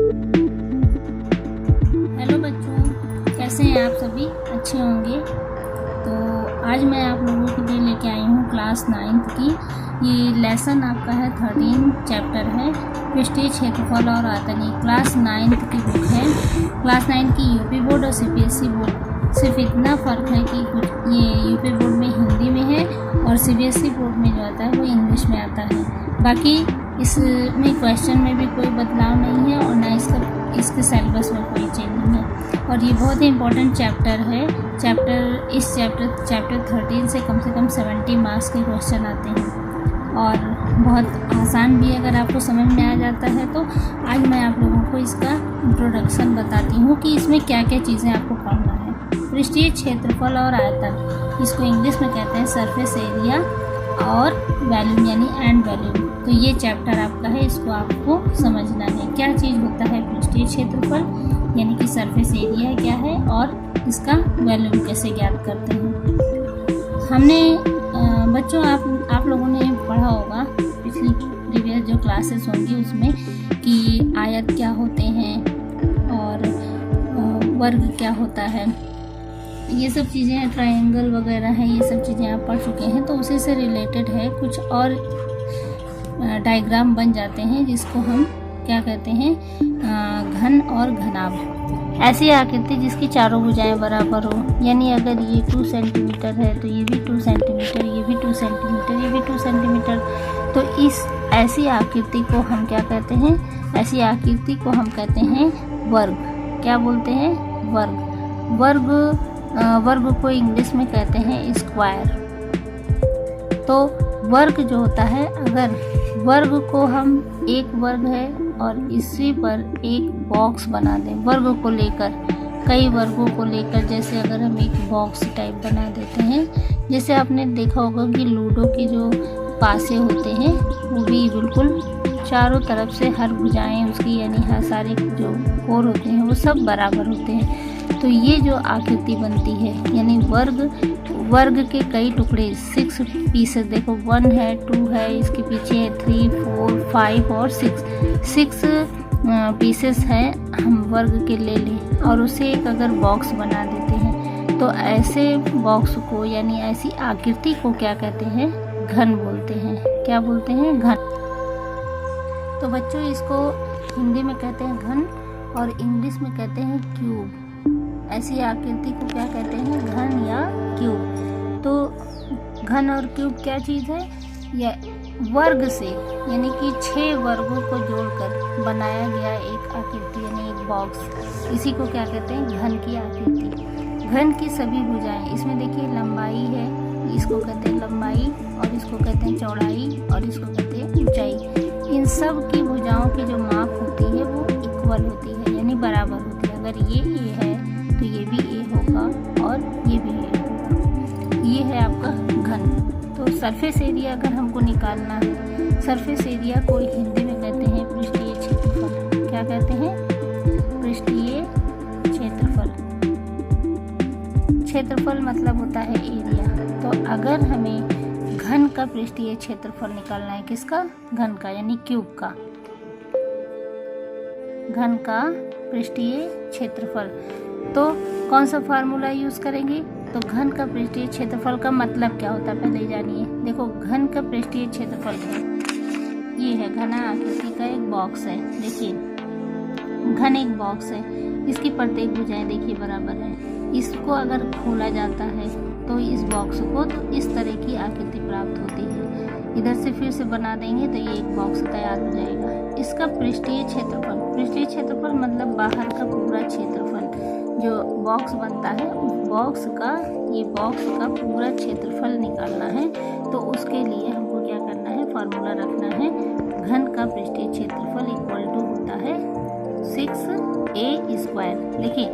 Hello बच्चों, कैसे हैं आप सभी? अच्छे होंगे। तो आज मैं आप लोगों के लिए लेके आई हूँ क्लास 9th की। ये लेसन आपका है 13 चैप्टर है पृष्ठीय क्षेत्रफल और आयतन। ये क्लास 9th की बुक है। क्लास 9 की यूपी बोर्ड और सीबीएसई बोर्ड, सिर्फ इतना फ़र्क है कि कुछ ये यूपी बोर्ड में हिंदी में है और सीबीएसई बोर्ड में जो आता है वो इंग्लिश में आता है। बाकी इसमें क्वेश्चन में भी कोई बदलाव नहीं है और ना इसके सिलेबस में कोई चेंज नहीं है। और ये बहुत ही इम्पोर्टेंट चैप्टर है। चैप्टर 13 से कम 70 मार्क्स के क्वेश्चन आते हैं और बहुत आसान भी अगर आपको समझ में आ जाता है। तो आज मैं आप लोगों को इसका इंट्रोडक्शन बताती हूँ कि इसमें क्या क्या चीज़ें आपको पढ़ना है। पृष्ठीय क्षेत्रफल और आयतन, इसको इंग्लिश में कहते हैं सरफेस एरिया और वॉल्यूम यानी एंड वॉल्यूम। तो ये चैप्टर आपका है, इसको आपको समझना है। क्या चीज़ होता है पृष्ठीय क्षेत्रफल यानी कि सरफेस एरिया क्या है और इसका वॉल्यूम कैसे ज्ञात करते हैं। हमने बच्चों आप लोगों ने पढ़ा होगा पिछली प्रीवियस जो क्लासेस होंगी उसमें कि आयत क्या होते हैं और वर्ग क्या होता है, ये सब चीज़ें हैं, ट्रायंगल वगैरह हैं, ये सब चीज़ें आप पढ़ चुके हैं। तो उसी से रिलेटेड है, कुछ और डायग्राम बन जाते हैं जिसको हम क्या कहते हैं, घन और घनाभ। ऐसी आकृति जिसकी चारों भुजाएं बराबर हो, यानी अगर ये 2 सेंटीमीटर है तो ये भी 2 सेंटीमीटर, ये भी 2 सेंटीमीटर, ये भी 2 सेंटीमीटर। तो इस ऐसी आकृति को हम क्या कहते हैं, ऐसी आकृति को हम कहते हैं वर्ग। क्या बोलते हैं? वर्ग। वर्ग को इंग्लिश में कहते हैं स्क्वायर। तो वर्ग जो होता है, अगर वर्ग को हम एक वर्ग है और इसी पर एक बॉक्स बना दें, वर्ग को लेकर कई वर्गों को लेकर, जैसे अगर हम एक बॉक्स टाइप बना देते हैं, जैसे आपने देखा होगा कि लूडो की जो पासे होते हैं वो भी बिल्कुल चारों तरफ से हर भुजाएं उसकी यानी हर सारे जो कोर होते हैं वो सब बराबर होते हैं। तो ये जो आकृति बनती है यानी वर्ग के कई टुकड़े 6 पीसेस, देखो 1 है, 2 है, इसके पीछे है 3, 4, 5 और 6 पीसेस हैं हम वर्ग के ले लें और उसे एक अगर बॉक्स बना देते हैं तो ऐसे बॉक्स को यानी ऐसी आकृति को क्या कहते हैं? घन बोलते हैं। क्या बोलते हैं? घन। तो बच्चों इसको हिंदी में कहते हैं घन और इंग्लिश में कहते हैं क्यूब। ऐसी आकृति को क्या कहते हैं? घन या क्यूब। तो घन और क्यूब क्या चीज़ है? यह वर्ग से यानी कि 6 वर्गों को जोड़कर बनाया गया एक आकृति यानी एक बॉक्स, इसी को क्या कहते हैं? घन की आकृति। घन की सभी भुजाएं, इसमें देखिए लंबाई है, इसको कहते हैं लंबाई और इसको कहते हैं चौड़ाई और इसको कहते हैं ऊंचाई। इन सब की भुजाओं की जो माप होती है वो इक्वल होती है यानी बराबर होती है। अगर ये ए है तो ये भी ए होगा और ये भी ए होगा। ये है आपका घन। तो सरफेस एरिया अगर हमको निकालना है, सरफेस एरिया को हिंदी में कहते हैं पृष्ठीय क्षेत्रफल। क्या कहते हैं? पृष्ठीय क्षेत्रफल। क्षेत्रफल मतलब होता है एरिया। तो अगर हमें घन का पृष्ठीय क्षेत्रफल निकालना है, किसका? घन का यानी क्यूब का। घन का पृष्ठीय क्षेत्रफल, तो कौन सा फार्मूला यूज करेंगे? तो घन का पृष्ठीय क्षेत्रफल का मतलब क्या होता है पहले जानिए। देखो घन का पृष्ठीय क्षेत्रफल है, ये है घना आकृति का एक बॉक्स है। देखिए घन एक बॉक्स है, इसकी प्रत्येक भुजाएं देखिए बराबर है। इसको अगर खोला जाता है तो इस बॉक्स को तो इस तरह की आकृति प्राप्त होती है। इधर से फिर से बना देंगे तो ये एक बॉक्स तैयार हो जाएगा। इसका पृष्ठीय क्षेत्रफल मतलब बाहर का पूरा क्षेत्रफल जो बॉक्स बनता है, उस बॉक्स का पूरा क्षेत्रफल निकालना है। तो उसके लिए हमको क्या करना है? फार्मूला रखना है। घन का पृष्ठीय क्षेत्रफल इक्वल टू होता है 6a²। देखिए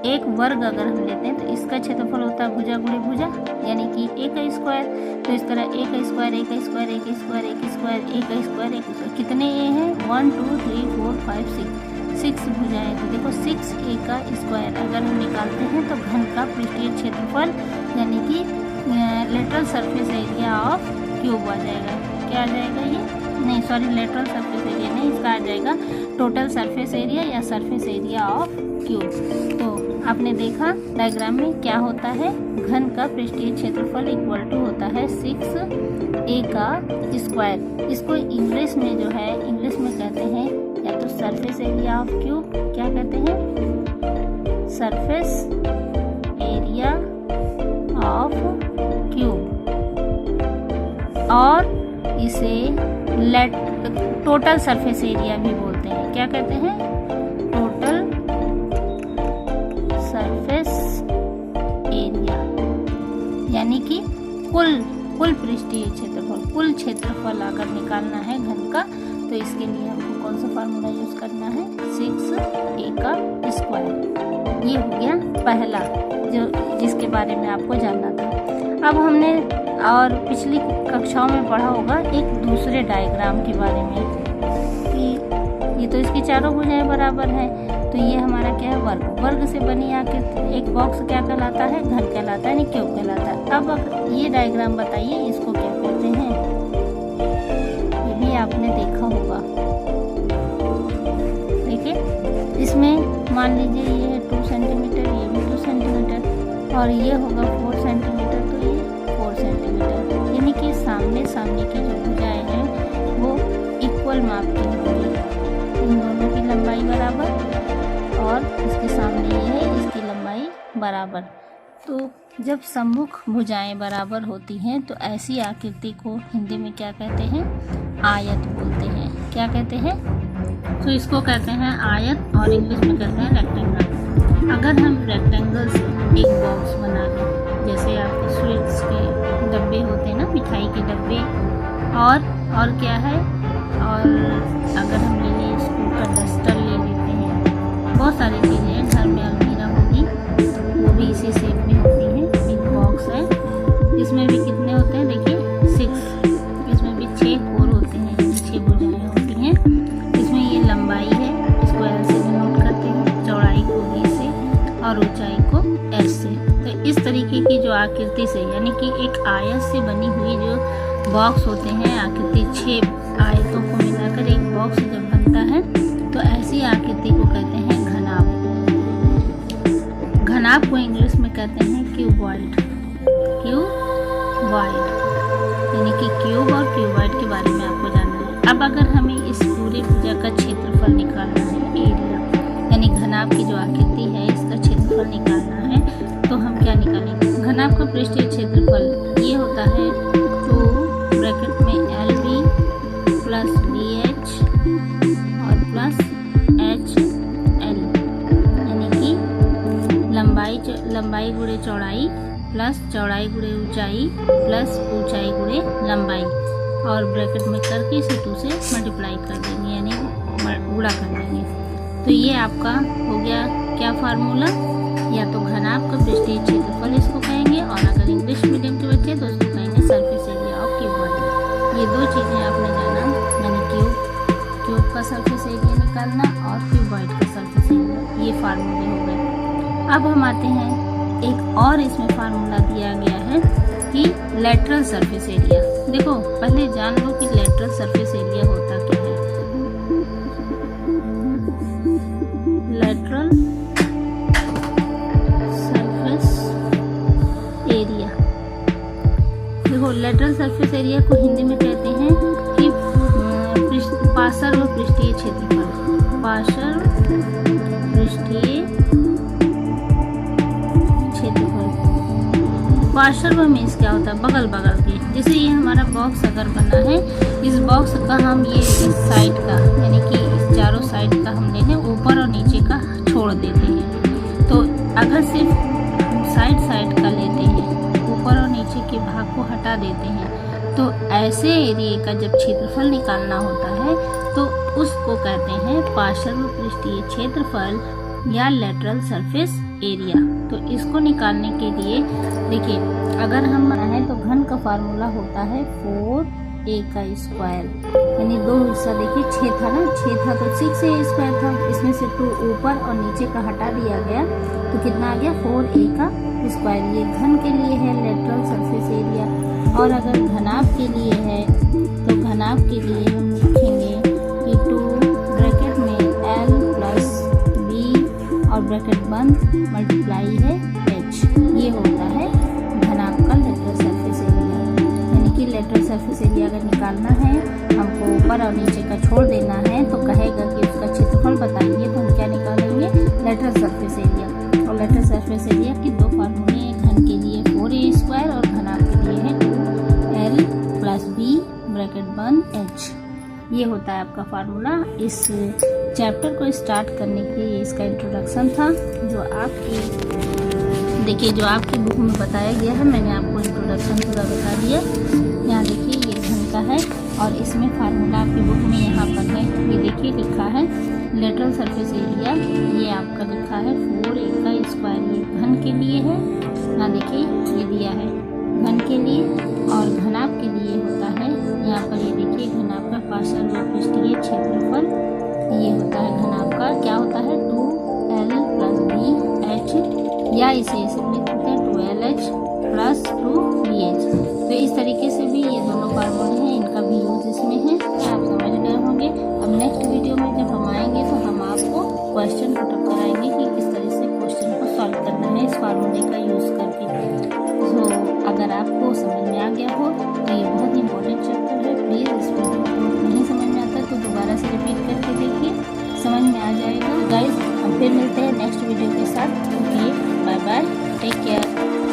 एक वर्ग अगर हम लेते हैं तो इसका क्षेत्रफल होता है भुजा गुणे भुजा यानी कि a का स्क्वायर। तो इस तरह a का स्क्वायर कितने a हैं? 1 2 3 4 5 6 भुजाएं। तो देखो 6a का स्क्वायर अगर हम निकालते हैं तो घन का पृष्ठीय क्षेत्रफल यानी कि lateral surface area of cube आ जाएगा। क्या आ जाएगा? ये नहीं सॉरी लेटरल सरफेस एरिया नहीं, इसका आ जाएगा टोटल सरफेस एरिया या सरफेस एरिया ऑफ क्यूब। तो आपने देखा डायग्राम में क्या होता है, घन का पृष्ठीय क्षेत्रफल इक्वल टू होता है 6a का स्क्वायर। इसको इंग्लिश में जो है, इंग्लिश में कहते हैं या तो सरफेस एरिया ऑफ क्यूब, क्या कहते हैं, सरफेस एरिया ऑफ क्यूब, और इसे टोटल सरफेस एरिया भी बोलते हैं। क्या कहते हैं, टोटल सरफेस एरिया, यानी कि कुल पृष्ठीय क्षेत्रफल, कुल क्षेत्रफल अगर निकालना है घन का, तो इसके लिए हमको कौन सा फार्मूला यूज करना है, 6a का स्क्वायर। ये हो गया पहला जो जिसके बारे में आपको जानना था। अब हमने और पिछली कक्षाओं में पढ़ा होगा एक दूसरे डायग्राम के बारे में कि ये तो इसकी चारों भुजाएं बराबर है, तो ये हमारा क्या है, वर्ग। वर्ग से बनी आकर एक बॉक्स क्या कहलाता है, घन कहलाता है, यानी क्यूब कहलाता है। अब ये डायग्राम बताइए इसको क्या कहते हैं, ये भी आपने देखा होगा। देखिए इसमें मान लीजिए ये है 2 सेंटीमीटर, ये भी 2 सेंटीमीटर, और ये होगा 4 सेंटीमीटर, तो ये 4 सेंटीमीटर, यानी कि सामने की जो भुजाएं हैं वो इक्वल माप की होंगी। इन दोनों की लंबाई बराबर, और इसके सामने ये है, इसकी लंबाई बराबर। तो जब सम्मुख भुजाएं बराबर होती हैं तो ऐसी आकृति को हिंदी में क्या कहते हैं, आयत बोलते हैं। क्या कहते हैं, तो इसको कहते हैं आयत, और इंग्लिश में कहते हैं रेक्टेंगल। अगर हम रेक्टेंगल से एक बॉक्स बना लें, जैसे आपके स्वीट्स के डब्बे होते हैं ना, मिठाई के डब्बे, और क्या है, और अगर हम ले लें स्कूल का डस्टर ले लेते हैं, बहुत सारी चीज़ें हैं, घर में अलमीरा होगी वो भी इसी शेप में होती है। एक बॉक्स है, इसमें भी कितने होते हैं, देखिए 6, इसमें भी 6 कोर होते हैं, 6 भुजाएं होती हैं। इसमें ये लंबाई है, इसको एल से डिनोट करते हैं, चौड़ाई को बी से, और ऊंचाई को एस से। तो इस तरीके की जो आकृति से, यानी कि एक आयत से बनी हुई जो बॉक्स होते हैं, आकृति 6 आयतों को मिलाकर एक बॉक्स जब बनता है, तो ऐसी आकृति को कहते हैं घनाभ। घनाभ को इंग्लिश में कहते हैं क्यूबॉइड। क्यूबॉइड यानी कि क्यूब और क्यूबॉइड के बारे में आपको जानना है। अब अगर हमें इस पूरी भुजा का क्षेत्रफल निकालना है, एरिया, यानी घनाभ की जो आकृति है इसका क्षेत्रफल निकालना है, तो हम क्या निकालेंगे, घनाभ का पृष्ठीय क्षेत्रफल ये होता है 2 ब्रैकेट में LB प्लस BH और प्लस HL, यानी कि लंबाई गुणे चौड़ाई प्लस चौड़ाई गुणे ऊंचाई प्लस ऊंचाई गुणे लंबाई, और ब्रैकेट में करके इसे 2 से मल्टीप्लाई कर देंगे, यानी गुणा कर देंगे। तो ये आपका हो गया क्या फार्मूला, या तो घनाभ का पृष्ठीय क्षेत्रफल इसको कहेंगे, और अगर इंग्लिश मीडियम के बच्चे तो उसको कहेंगे सरफेस एरिया ऑफ क्यूबॉइड। ये 2 चीज़ें आपने जाना, यानी क्यूब का सरफेस एरिया निकालना और क्यूबॉइड का सरफेस एरिया, ये फार्मूले हो गए। अब हम आते हैं, एक और इसमें फार्मूला दिया गया है कि लेटरल सरफेस एरिया। देखो पहले जान लो कि लेटरल सरफेस एरिया होता क्या है। लेटरल सरफेस एरिया, देखो लेटरल सरफेस एरिया को हिंदी में कहते हैं कि पार्श्व पृष्ठीय क्षेत्रफल। पार्श्व पृष्ठीय क्षेत्रफल, पार्श्व मीन्स क्या होता है, बगल बगल के। जैसे ये हमारा बॉक्स अगर बना है, इस बॉक्स का हम ये इस साइड का, यानी कि इस चारों साइड का हम ले लें, ऊपर और नीचे का छोड़ देते हैं। तो अगर सिर्फ साइड का लेते हैं, ऊपर और नीचे के भाग को हटा देते हैं, तो ऐसे एरिया का जब क्षेत्रफल निकालना होता है तो उसको कहते हैं पार्श्व पृष्ठीय क्षेत्रफल या लेटरल सरफेस एरिया। तो इसको निकालने के लिए देखिए, अगर हम बनाए तो घन का फार्मूला होता है 4a का स्क्वायर, यानी 2 हिस्सा, देखिए 6 था ना, 6 था तो 6a स्क्वायर था, इसमें से 2 ऊपर और नीचे का हटा दिया गया तो कितना आ गया 4a का स्क्वायर। ये घन के लिए है लेटरल सरफेस एरिया, और अगर घनाभ के लिए है तो घनाभ घनाभ के लिए हम लिखेंगे कि 2 ब्रैकेट में L प्लस B और ब्रैकेट बंद मल्टीप्लाई है H। ये होता है घनाभ का लेटरल सरफेस एरिया। यानी कि लेटरल सरफेस एरिया अगर निकालना है, हमको ऊपर और नीचे का छोड़ देना है, तो कहेगा कि उसका क्षेत्रफल बताइए, तो हम क्या निकालेंगे, लेटरल सरफेस एरिया। और लेटरल सरफेस एरिया की दो फार्मूले हैं, घन के लिए 4a² और घनाभ के लिए है 2L प्लस B ब्रैकेट बंद H। ये होता है आपका फार्मूला। इस चैप्टर को स्टार्ट करने के लिए इसका इंट्रोडक्शन था, जो आपकी देखिए जो आपकी बुक में बताया गया है। मैंने आपको इंट्रोडक्शन पूरा बता दिया। यहाँ देखिए ये घन का है और इसमें फार्मूला आपकी बुक में यहाँ पर है। ये देखिए लिखा है लेटरल सरफेस एरिया, ये आपका लिखा है 4a²। ये घन के लिए है, यहाँ देखिए ये दिया है घन के लिए। और घनाभ के लिए होता है यहाँ पर, ये देखिए घनाभ का पार्शियल पृष्ठीय क्षेत्रफल। ये होता है घनाभ का, क्या होता है 2L प्लस BH, या इसे लिख सकते हैं 2LH प्लस 2BH। तो इस तरीके से भी ये दोनों फार्मूले हैं, इनका भी यूज इसमें है। आप समझ गए होंगे। अब नेक्स्ट वीडियो में जब हम आएंगे तो हम आपको क्वेश्चन पुटअप कराएंगे कि किस तरह से क्वेश्चन को सॉल्व करना है इस फार्मूले का यूज़ करके। तो अगर आपको समझ में आ गया हो तो ये बहुत ही इंपॉर्टेंट चैप्टर है। प्लीज़ इस वीडियो को नहीं समझ में आता तो दोबारा से रिपीट करके देखिए, समझ में आ जाएगा। गाइज हम फिर मिलते हैं नेक्स्ट वीडियो के साथ। Okay, bye bye, take care.